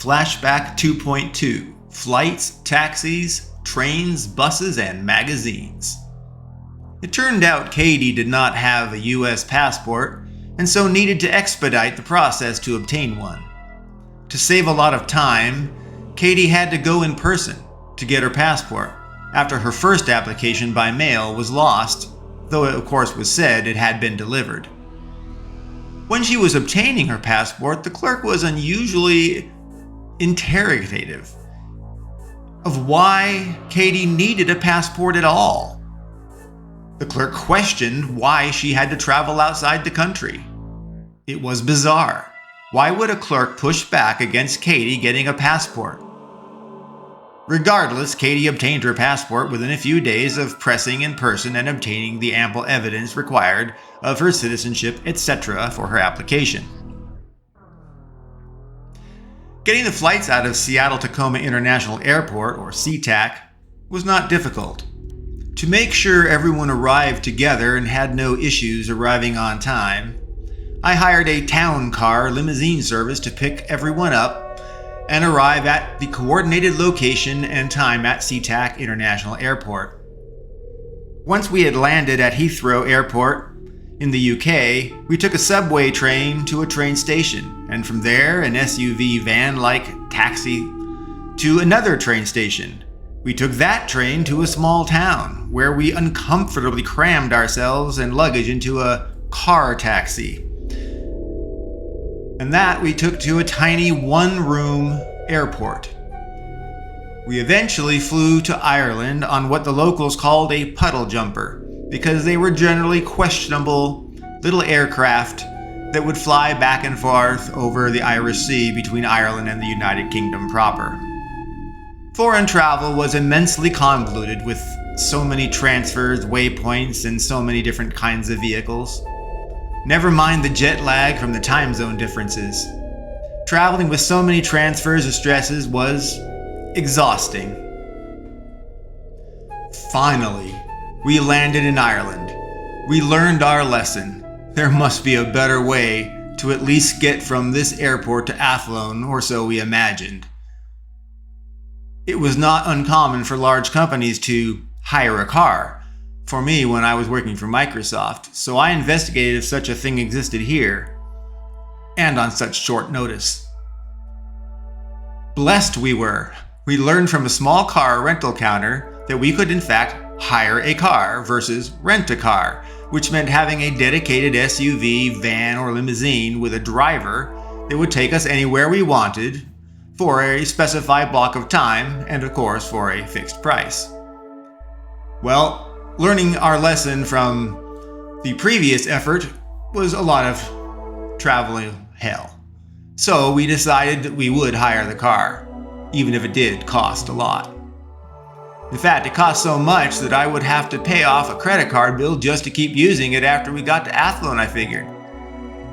Flashback 2.2 Flights, Taxis, Trains, Buses, and Magazines. It turned out Katie did not have a US passport and so needed to expedite the process to obtain one. To save a lot of time, Katie had to go in person to get her passport after her first application by mail was lost, though it of course was said it had been delivered. When she was obtaining her passport, the clerk was unusually interrogative of why Katie needed a passport at all. The clerk questioned why she had to travel outside the country. It was bizarre. Why would a clerk push back against Katie getting a passport? Regardless, Katie obtained her passport within a few days of pressing in person and obtaining the ample evidence required of her citizenship, etc. for her application. Getting the flights out of Seattle-Tacoma International Airport, or SeaTac, was not difficult. To make sure everyone arrived together and had no issues arriving on time, I hired a town car limousine service to pick everyone up and arrive at the coordinated location and time at SeaTac International Airport. Once we had landed at Heathrow Airport in the UK, we took a subway train to a train station, and from there an SUV van-like taxi to another train station. We took that train to a small town, where we uncomfortably crammed ourselves and luggage into a car taxi. And that we took to a tiny one-room airport. We eventually flew to Ireland on what the locals called a puddle jumper, because they were generally questionable little aircraft that would fly back and forth over the Irish Sea between Ireland and the United Kingdom proper. Foreign travel was immensely convoluted with so many transfers, waypoints, and so many different kinds of vehicles. Never mind the jet lag from the time zone differences. Traveling with so many transfers or stresses was exhausting. Finally, we landed in Ireland. We learned our lesson. There must be a better way to at least get from this airport to Athlone, or so we imagined. It was not uncommon for large companies to hire a car. For me, when I was working for Microsoft, so I investigated if such a thing existed here, and on such short notice. Blessed we were. We learned from a small car rental counter that we could in fact hire a car versus rent a car, which meant having a dedicated SUV, van, or limousine with a driver that would take us anywhere we wanted for a specified block of time, and of course for a fixed price. Well, learning our lesson from the previous effort was a lot of traveling hell. So we decided that we would hire the car, even if it did cost a lot. In fact, it cost so much that I would have to pay off a credit card bill just to keep using it after we got to Athlone, I figured.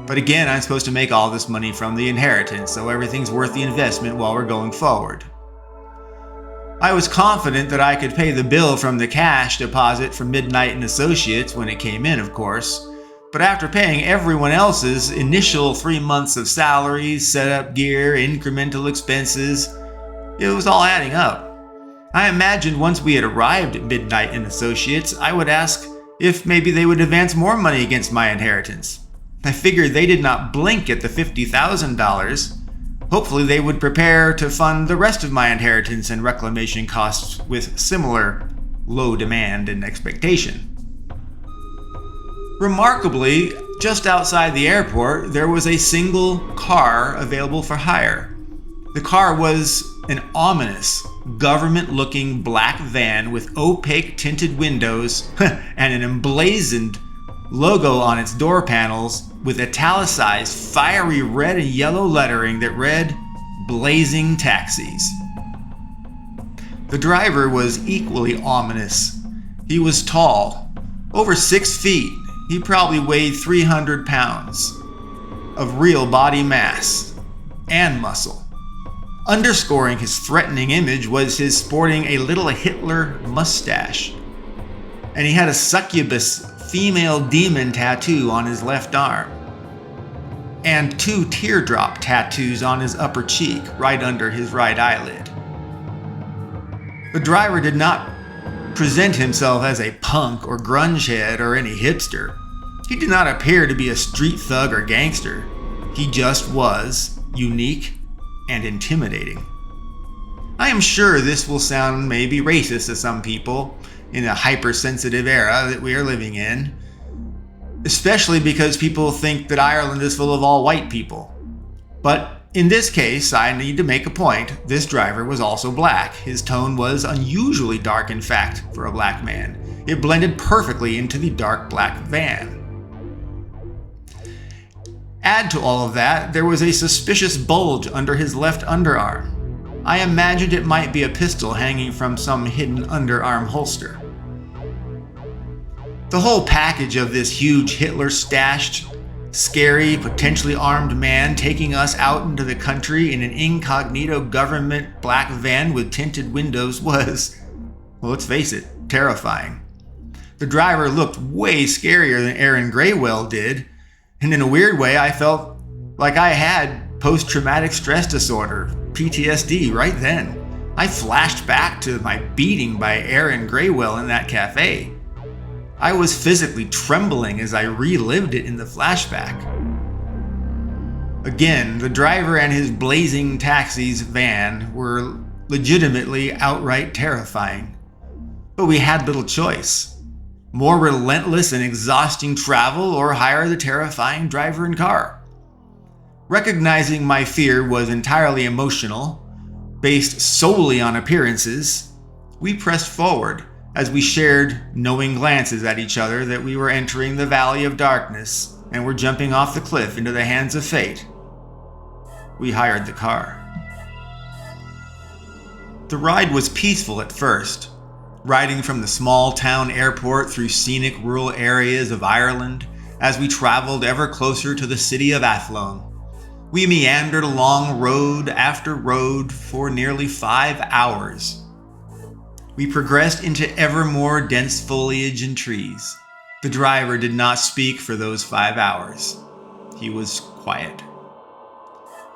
But again, I'm supposed to make all this money from the inheritance, so everything's worth the investment while we're going forward. I was confident that I could pay the bill from the cash deposit from Midnight and Associates when it came in, of course. But after paying everyone else's initial 3 months of salaries, setup gear, incremental expenses, it was all adding up. I imagined once we had arrived at Midnight and Associates, I would ask if maybe they would advance more money against my inheritance. I figured they did not blink at the $50,000. Hopefully they would prepare to fund the rest of my inheritance and reclamation costs with similar low demand and expectation. Remarkably, just outside the airport, there was a single car available for hire. The car was an ominous, government-looking black van with opaque tinted windows and an emblazoned logo on its door panels with italicized fiery red and yellow lettering that read, "Blazing Taxis." The driver was equally ominous. He was tall, over 6 feet. He probably weighed 300 pounds of real body mass and muscle. Underscoring his threatening image was his sporting a little Hitler mustache. And he had a succubus female demon tattoo on his left arm. and 2 teardrop tattoos on his upper cheek, right under his right eyelid. The driver did not present himself as a punk or grunge head or any hipster. He did not appear to be a street thug or gangster. He just was unique and intimidating. I am sure this will sound maybe racist to some people in a hypersensitive era that we are living in, especially because people think that Ireland is full of all white people. But in this case, I need to make a point. This driver was also black. His tone was unusually dark, in fact, for a black man. It blended perfectly into the dark black van. Add to all of that, there was a suspicious bulge under his left underarm. I imagined it might be a pistol hanging from some hidden underarm holster. The whole package of this huge Hitler-stashed, scary, potentially armed man taking us out into the country in an incognito government black van with tinted windows was, well, let's face it, terrifying. The driver looked way scarier than Aaron Graywell did, and in a weird way I felt like I had post-traumatic stress disorder, PTSD, right then. I flashed back to my beating by Aaron Graywell in that cafe. I was physically trembling as I relived it in the flashback. Again, the driver and his blazing taxi's van were legitimately outright terrifying. But we had little choice. More relentless and exhausting travel or hire the terrifying driver and car. Recognizing my fear was entirely emotional, based solely on appearances, we pressed forward as we shared knowing glances at each other that we were entering the valley of darkness and were jumping off the cliff into the hands of fate. We hired the car. The ride was peaceful at first, riding from the small town airport through scenic rural areas of Ireland as we traveled ever closer to the city of Athlone. We meandered along road after road for nearly 5 hours. We progressed into ever more dense foliage and trees. The driver did not speak for those 5 hours. He was quiet.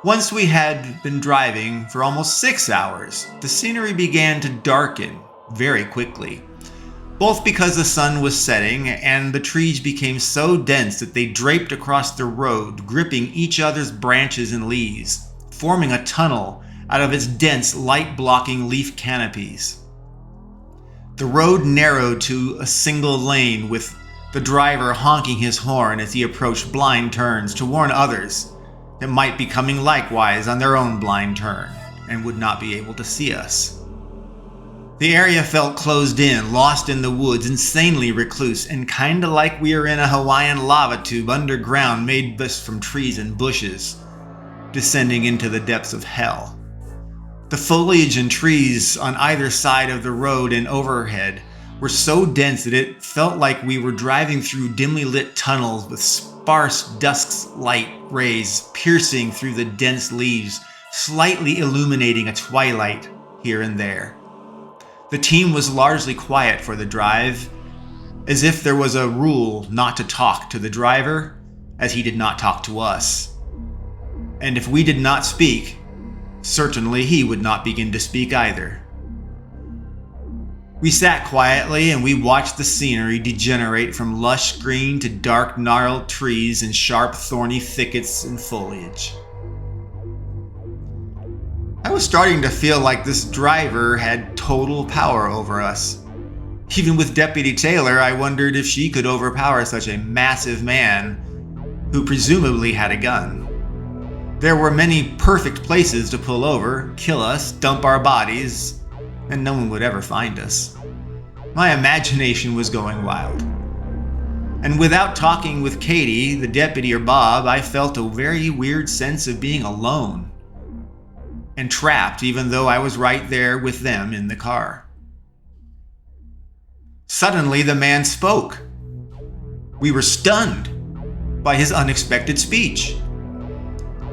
Once we had been driving for almost 6 hours, the scenery began to darken very quickly, both because the sun was setting and the trees became so dense that they draped across the road, gripping each other's branches and leaves, forming a tunnel out of its dense, light-blocking leaf canopies. The road narrowed to a single lane, with the driver honking his horn as he approached blind turns to warn others that might be coming likewise on their own blind turn and would not be able to see us. The area felt closed in, lost in the woods, insanely recluse, and kinda like we were in a Hawaiian lava tube underground made just from trees and bushes, descending into the depths of hell. The foliage and trees on either side of the road and overhead were so dense that it felt like we were driving through dimly lit tunnels with sparse dusk light rays piercing through the dense leaves, slightly illuminating a twilight here and there. The team was largely quiet for the drive, as if there was a rule not to talk to the driver, as he did not talk to us. And if we did not speak, certainly he would not begin to speak either. We sat quietly and we watched the scenery degenerate from lush green to dark gnarled trees and sharp thorny thickets and foliage. I was starting to feel like this driver had total power over us. Even with Deputy Taylor, I wondered if she could overpower such a massive man who presumably had a gun. There were many perfect places to pull over, kill us, dump our bodies, and no one would ever find us. My imagination was going wild. And without talking with Katie, the deputy, or Bob, I felt a very weird sense of being alone and trapped, even though I was right there with them in the car. Suddenly, the man spoke. We were stunned by his unexpected speech.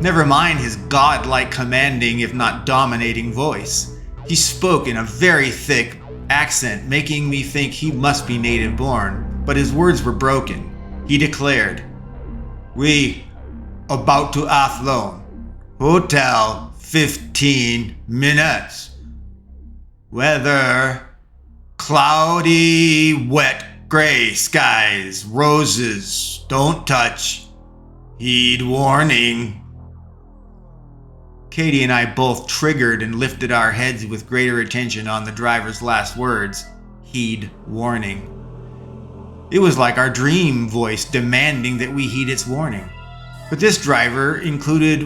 Never mind his godlike commanding, if not dominating voice. He spoke in a very thick accent, making me think he must be native born, but his words were broken. He declared, "We about to Athlone. Hotel 15 minutes. Weather cloudy, wet, gray skies, roses, don't touch. Heed warning. Katie and I both triggered and lifted our heads with greater attention on the driver's last words, heed warning. It was like our dream voice demanding that we heed its warning. But this driver included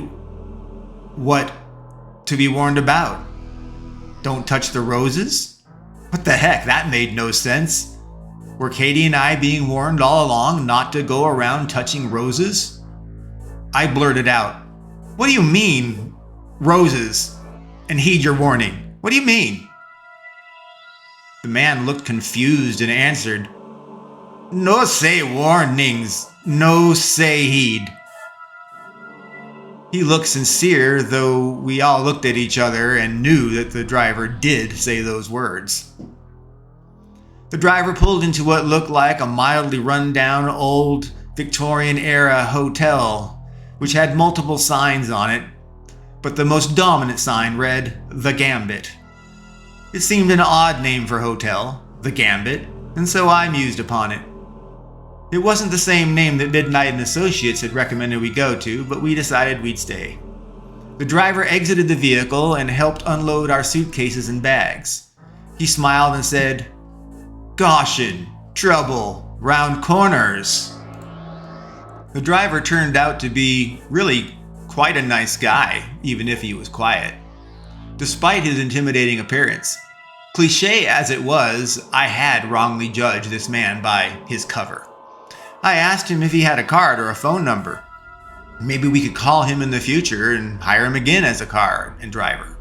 what to be warned about. Don't touch the roses? What the heck, that made no sense. Were Katie and I being warned all along not to go around touching roses? I blurted out, what do you mean, roses? And heed your warning. What do you mean? The man looked confused and answered, no say warnings, no say heed. He looked sincere, though we all looked at each other and knew that the driver did say those words. The driver pulled into what looked like a mildly run-down old Victorian-era hotel, which had multiple signs on it, but the most dominant sign read, The Gambit. It seemed an odd name for hotel, The Gambit, and so I mused upon it. It wasn't the same name that Midnight and Associates had recommended we go to, but we decided we'd stay. The driver exited the vehicle and helped unload our suitcases and bags. He smiled and said, caution, trouble, round corners. The driver turned out to be really quite a nice guy, even if he was quiet. Despite his intimidating appearance, cliché as it was, I had wrongly judged this man by his cover. I asked him if he had a card or a phone number. Maybe we could call him in the future and hire him again as a car and driver.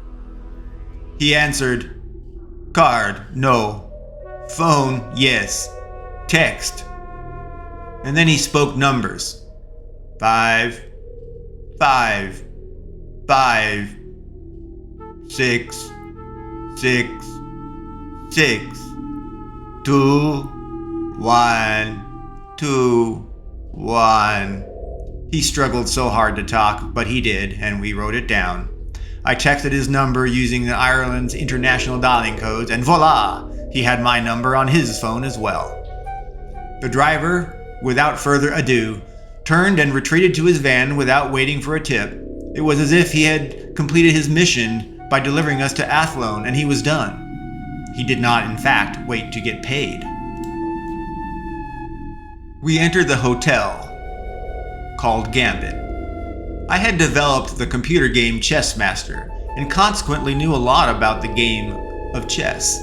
He answered, card, no. Phone, yes. Text. And then he spoke numbers. 5, 5, 5, 6, 6, 6, 2, 1, 2, 1. He struggled so hard to talk, but he did, and we wrote it down. I texted his number using Ireland's international dialing codes, and voila! He had my number on his phone as well. The driver, without further ado, turned and retreated to his van without waiting for a tip. It was as if he had completed his mission by delivering us to Athlone, and he was done. He did not, in fact, wait to get paid. We entered the hotel, called Gambit. I had developed the computer game Chess Master, and consequently knew a lot about the game of chess.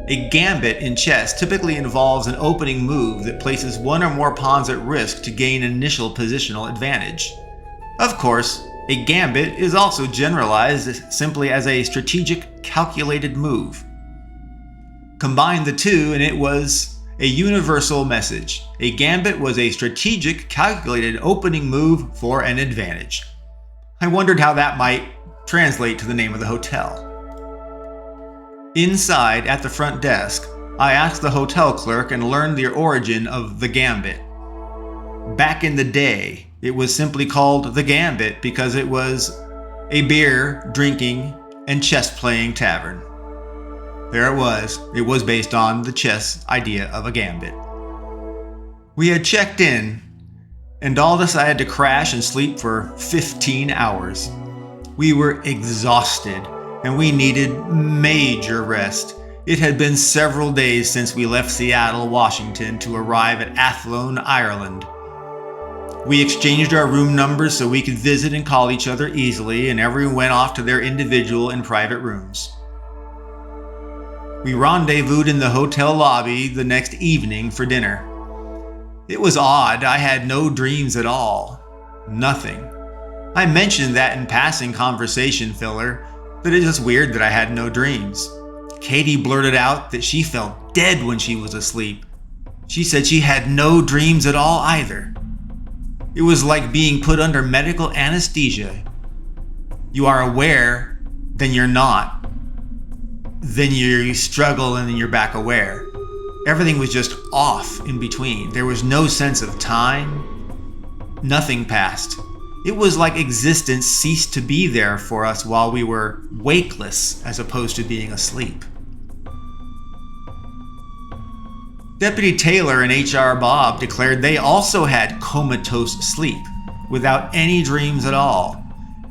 A gambit in chess typically involves an opening move that places one or more pawns at risk to gain initial positional advantage. Of course, a gambit is also generalized simply as a strategic, calculated move. Combine the two and it was a universal message. A gambit was a strategic, calculated opening move for an advantage. I wondered how that might translate to the name of the hotel. Inside, at the front desk, I asked the hotel clerk and learned the origin of the Gambit. Back in the day, it was simply called the Gambit because it was a beer, drinking, and chess-playing tavern. There it was. It was based on the chess idea of a gambit. We had checked in, and all decided to crash and sleep for 15 hours. We were exhausted, and we needed major rest. It had been several days since we left Seattle, Washington to arrive at Athlone, Ireland. We exchanged our room numbers so we could visit and call each other easily, and everyone went off to their individual and private rooms. We rendezvoused in the hotel lobby the next evening for dinner. It was odd, I had no dreams at all. Nothing. I mentioned that in passing conversation filler, that it is weird that I had no dreams. Katie blurted out that she felt dead when she was asleep. She said she had no dreams at all either. It was like being put under medical anesthesia. You are aware, then you're not. Then you struggle and then you're back aware. Everything was just off in between. There was no sense of time. Nothing passed. It was like existence ceased to be there for us while we were wakeless as opposed to being asleep. Deputy Taylor and H.R. Bob declared they also had comatose sleep, without any dreams at all.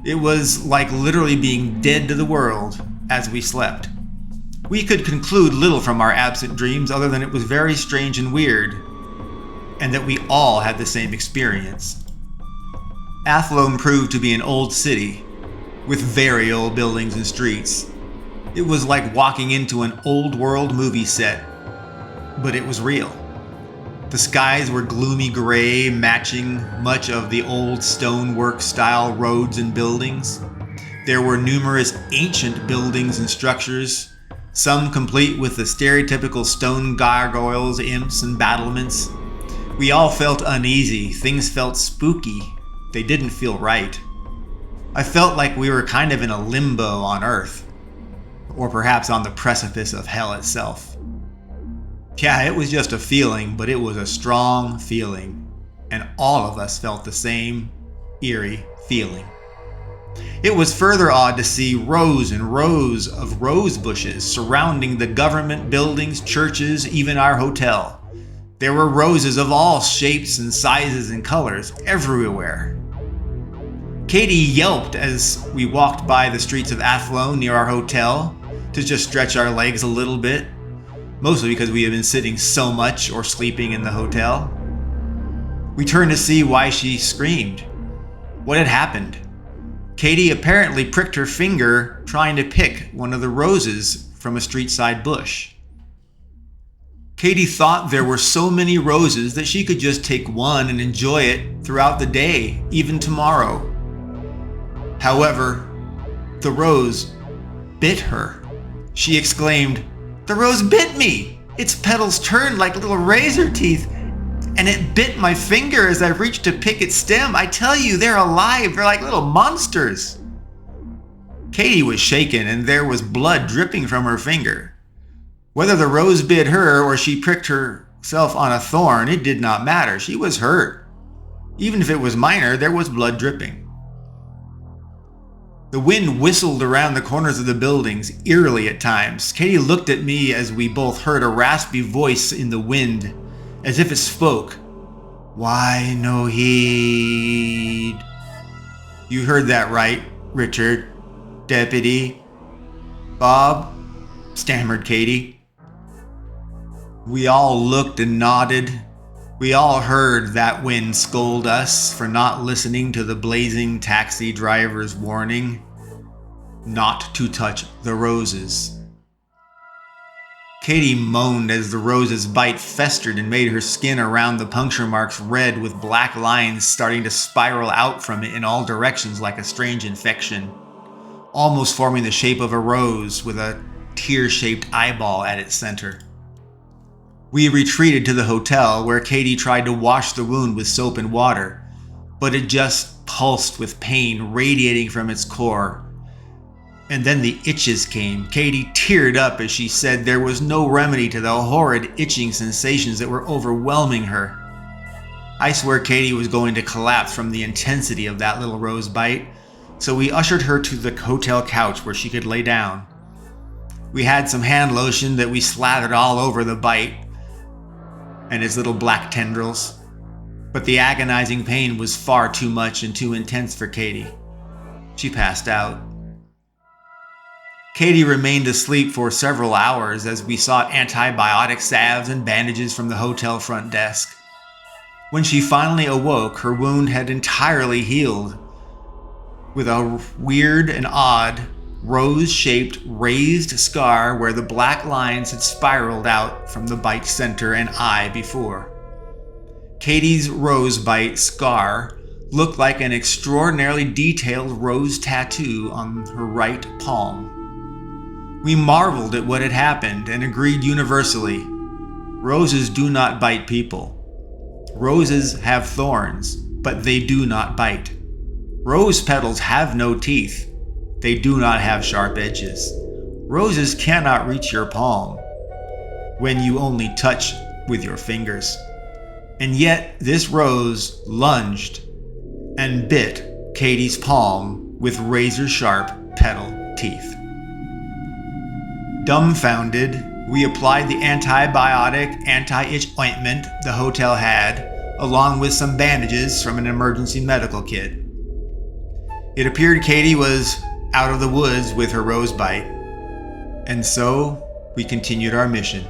It was like literally being dead to the world as we slept. We could conclude little from our absent dreams other than it was very strange and weird, and that we all had the same experience. Athlone proved to be an old city, with very old buildings and streets. It was like walking into an old world movie set, but it was real. The skies were gloomy gray, matching much of the old stonework-style roads and buildings. There were numerous ancient buildings and structures, some complete with the stereotypical stone gargoyles, imps, and battlements. We all felt uneasy. Things felt spooky. They didn't feel right. I felt like we were kind of in a limbo on Earth, or perhaps on the precipice of hell itself. Yeah, it was just a feeling, but it was a strong feeling, and all of us felt the same eerie feeling. It was further odd to see rows and rows of rose bushes surrounding the government buildings, churches, even our hotel. There were roses of all shapes and sizes and colors everywhere. Katie yelped as we walked by the streets of Athlone near our hotel to just stretch our legs a little bit, mostly because we had been sitting so much or sleeping in the hotel. We turned to see why she screamed. What had happened? Katie apparently pricked her finger trying to pick one of the roses from a street-side bush. Katie thought there were so many roses that she could just take one and enjoy it throughout the day, even tomorrow. However, the rose bit her. She exclaimed, "The rose bit me! Its petals turned like little razor teeth, and it bit my finger as I reached to pick its stem. I tell you, they're alive. They're like little monsters." Katie was shaken, and there was blood dripping from her finger. Whether the rose bit her or she pricked herself on a thorn, it did not matter. She was hurt. Even if it was minor, there was blood dripping. The wind whistled around the corners of the buildings, eerily at times. Katie looked at me as we both heard a raspy voice in the wind, as if it spoke. "Why no heed?" "You heard that right, Richard. Deputy. Bob," stammered Katie. We all looked and nodded. We all heard that wind scold us for not listening to the blazing taxi driver's warning not to touch the roses. Katie moaned as the rose's bite festered and made her skin around the puncture marks red, with black lines starting to spiral out from it in all directions like a strange infection, almost forming the shape of a rose with a tear-shaped eyeball at its center. We retreated to the hotel, where Katie tried to wash the wound with soap and water, but it just pulsed with pain radiating from its core. And then the itches came. Katie teared up as she said there was no remedy to the horrid itching sensations that were overwhelming her. I swear Katie was going to collapse from the intensity of that little rose bite, so we ushered her to the hotel couch where she could lay down. We had some hand lotion that we slathered all over the bite and its little black tendrils, but the agonizing pain was far too much and too intense for Katie. She passed out. Katie remained asleep for several hours as we sought antibiotic salves and bandages from the hotel front desk. When she finally awoke, her wound had entirely healed, with a weird and odd rose-shaped raised scar where the black lines had spiraled out from the bite center and eye before. Katie's rose bite scar looked like an extraordinarily detailed rose tattoo on her right palm. We marveled at what had happened and agreed universally. Roses do not bite people. Roses have thorns, but they do not bite. Rose petals have no teeth. They do not have sharp edges. Roses cannot reach your palm when you only touch with your fingers. And yet this rose lunged and bit Katie's palm with razor-sharp petal teeth. Dumbfounded, we applied the antibiotic, anti-itch ointment the hotel had, along with some bandages from an emergency medical kit. It appeared Katie was out of the woods with her rose bite, and so we continued our mission.